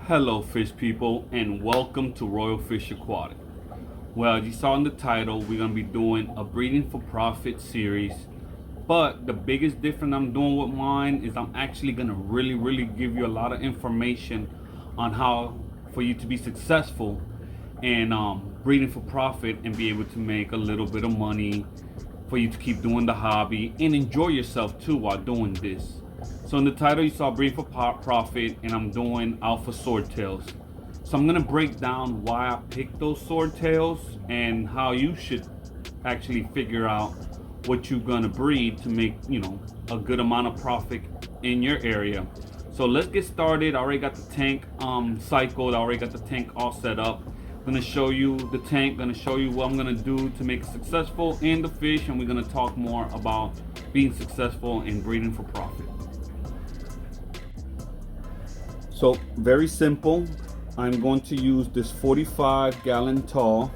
Hello fish people and welcome to Royal Fish Aquatic. Well, as you saw in the title, we're going to be doing a breeding for profit series. But the biggest difference I'm doing with mine is I'm actually going to really give you a lot of information on how for you to be successful in breeding for profit and be able to make a little bit of money for you to keep doing the hobby and enjoy yourself too while doing this. So in the title you saw Breed for Profit, and I'm doing Alpha Swordtails. So I'm gonna break down why I picked those swordtails and how you should actually figure out what you're gonna breed to make, a good amount of profit in your area. So let's get started. I already got the tank cycled. I already got the tank all set up. I'm gonna show you the tank, gonna show you what I'm gonna do to make it successful in the fish, and we're gonna talk more about being successful in breeding for profit. So very simple. I'm going to use this 45-gallon tall,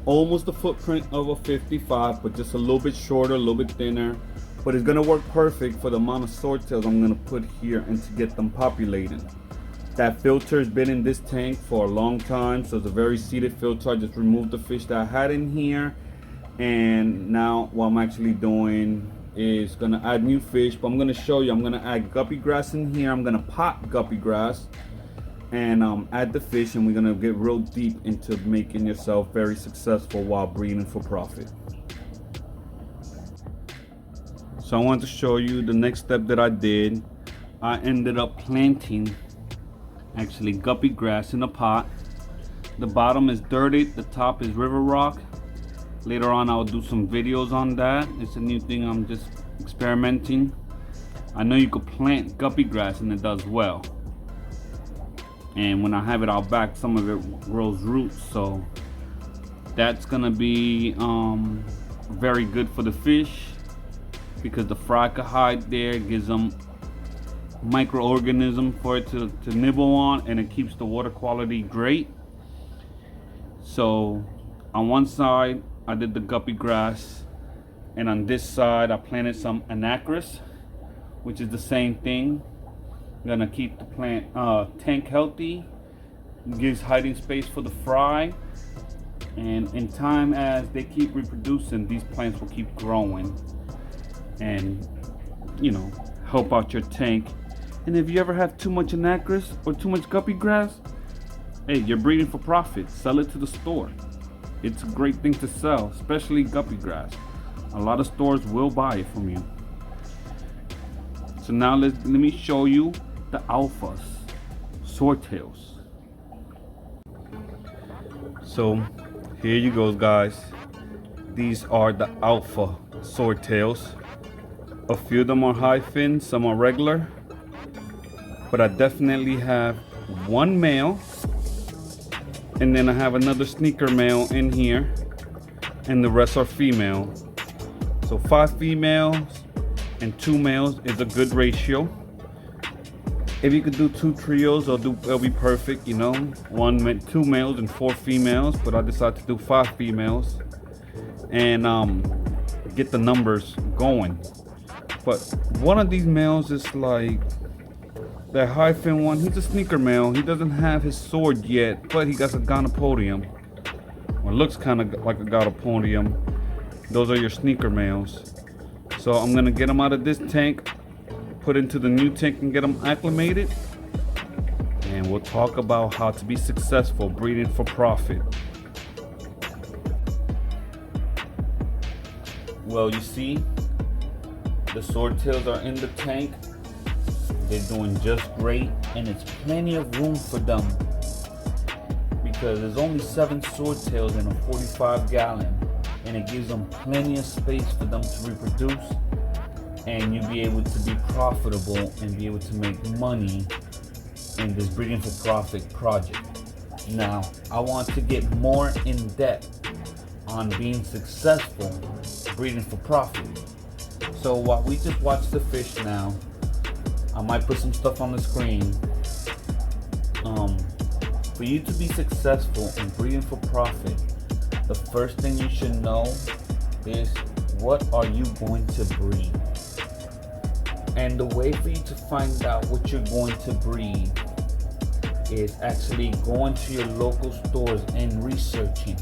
almost the footprint of a 55, but just a little bit shorter, a little bit thinner. But it's gonna work perfect for the amount of swordtails I'm gonna put here and to get them populating. That filter has been in this tank for a long time, so it's a very seeded filter. I just removed the fish that I had in here, and now what I'm actually doing is gonna add new fish. But I'm gonna show you, I'm gonna add guppy grass in here. I'm gonna pot guppy grass and add the fish, and we're gonna get real deep into making yourself very successful while breeding for profit. So I want to show you the next step that I did. I ended up planting actually guppy grass in a pot. The bottom is dirted, the top is river rock. Later on I'll do some videos on that. It's a new thing, I'm just experimenting. I know you could plant guppy grass and it does well, and when I have it out back, some of it grows roots, so that's gonna be very good for the fish, because the formaldehyde there gives them microorganism for it to nibble on, and it keeps the water quality great. So on one side I did the guppy grass, and on this side I planted some anacris, which is the same thing. I'm gonna keep the plant tank healthy, gives hiding space for the fry, and in time as they keep reproducing, these plants will keep growing and help out your tank. And if you ever have too much anacris or too much guppy grass, hey, you're breeding for profit. Sell it to the store. It's a great thing to sell, especially guppy grass. A lot of stores will buy it from you. So now let me show you the Alpha Swordtails. So here you go, guys. These are the Alpha Swordtails. A few of them are high fin, some are regular, but I definitely have one male, and then I have another sneaker male in here, and the rest are female. So 5 females and 2 males is a good ratio. If you could do 2 trios, it'll be perfect, 2 males and 4 females, but I decided to do 5 females and get the numbers going. But one of these males is like that high fin one. He's a sneaker male. He doesn't have his sword yet, but he got a gonopodium, or looks kind of like a gonopodium. Those are your sneaker males. So I'm gonna get them out of this tank, put into the new tank, and get them acclimated, and we'll talk about how to be successful breeding for profit. Well, you see, the swordtails are in the tank. They're doing just great, and it's plenty of room for them because there's only 7 swordtails in a 45-gallon, and it gives them plenty of space for them to reproduce, and you'll be able to be profitable and be able to make money in this breeding for profit project. Now, I want to get more in depth on being successful breeding for profit. So while we just watch the fish now, I might put some stuff on the screen. For you to be successful in breeding for profit, the first thing you should know is, what are you going to breed? And the way for you to find out what you're going to breed is actually going to your local stores and researching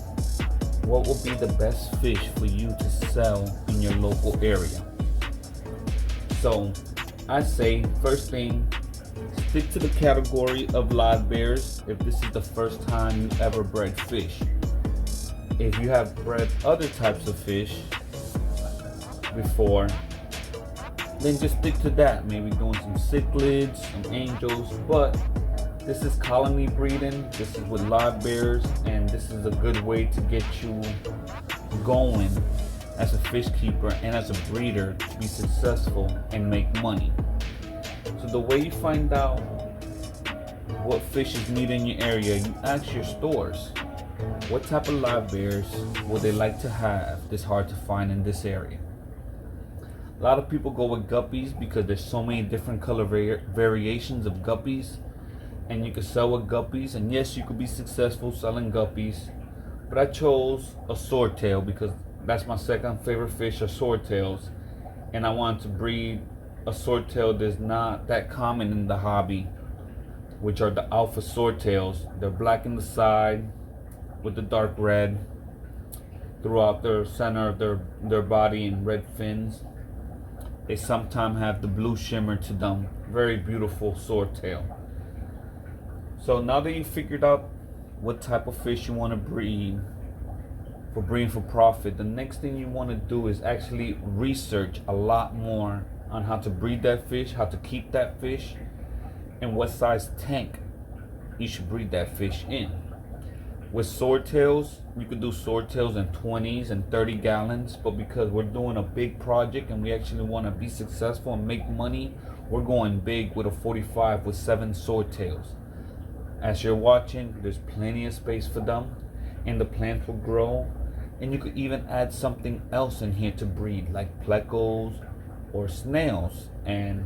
what will be the best fish for you to sell in your local area. So I say, first thing, stick to the category of live bears if this is the first time you ever bred fish. If you have bred other types of fish before, then just stick to that. Maybe doing some cichlids, some angels, but this is colony breeding, this is with live bears, and this is a good way to get you going as a fish keeper and as a breeder to be successful and make money. So the way you find out what fish is needed in your area, you ask your stores, what type of live bears would they like to have that's hard to find in this area? A lot of people go with guppies because there's so many different color variations of guppies, and you can sell with guppies, and yes, you could be successful selling guppies, but I chose a swordtail because that's my second favorite fish, are swordtails, and I wanted to breed a swordtail that's not that common in the hobby, which are the Alpha Swordtails. They're black in the side with the dark red throughout the center of their body and red fins. They sometimes have the blue shimmer to them. Very beautiful swordtail. So now that you figured out what type of fish you want to breed for profit, the next thing you want to do is actually research a lot more on how to breed that fish, how to keep that fish, and what size tank you should breed that fish in. With swordtails, you could do swordtails in 20s and 30 gallons, but because we're doing a big project and we actually want to be successful and make money, we're going big with a 45 with 7 swordtails. As you're watching, there's plenty of space for them, and the plants will grow, and you could even add something else in here to breed, like plecos or snails, and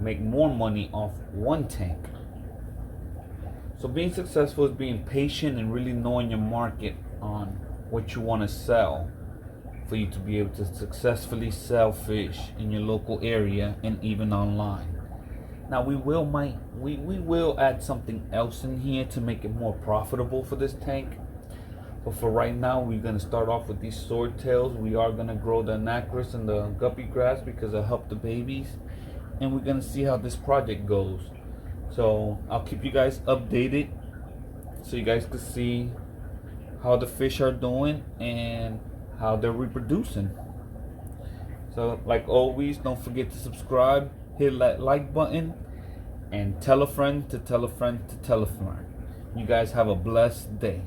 make more money off one tank. So being successful is being patient and really knowing your market on what you want to sell for you to be able to successfully sell fish in your local area and even online. Now we will add something else in here to make it more profitable for this tank. But for right now, we're going to start off with these swordtails. We are going to grow the anacris and the guppy grass because it'll help the babies. And we're going to see how this project goes. So I'll keep you guys updated so you guys can see how the fish are doing and how they're reproducing. So like always, don't forget to subscribe, hit that like button, and tell a friend to tell a friend to tell a friend. You guys have a blessed day.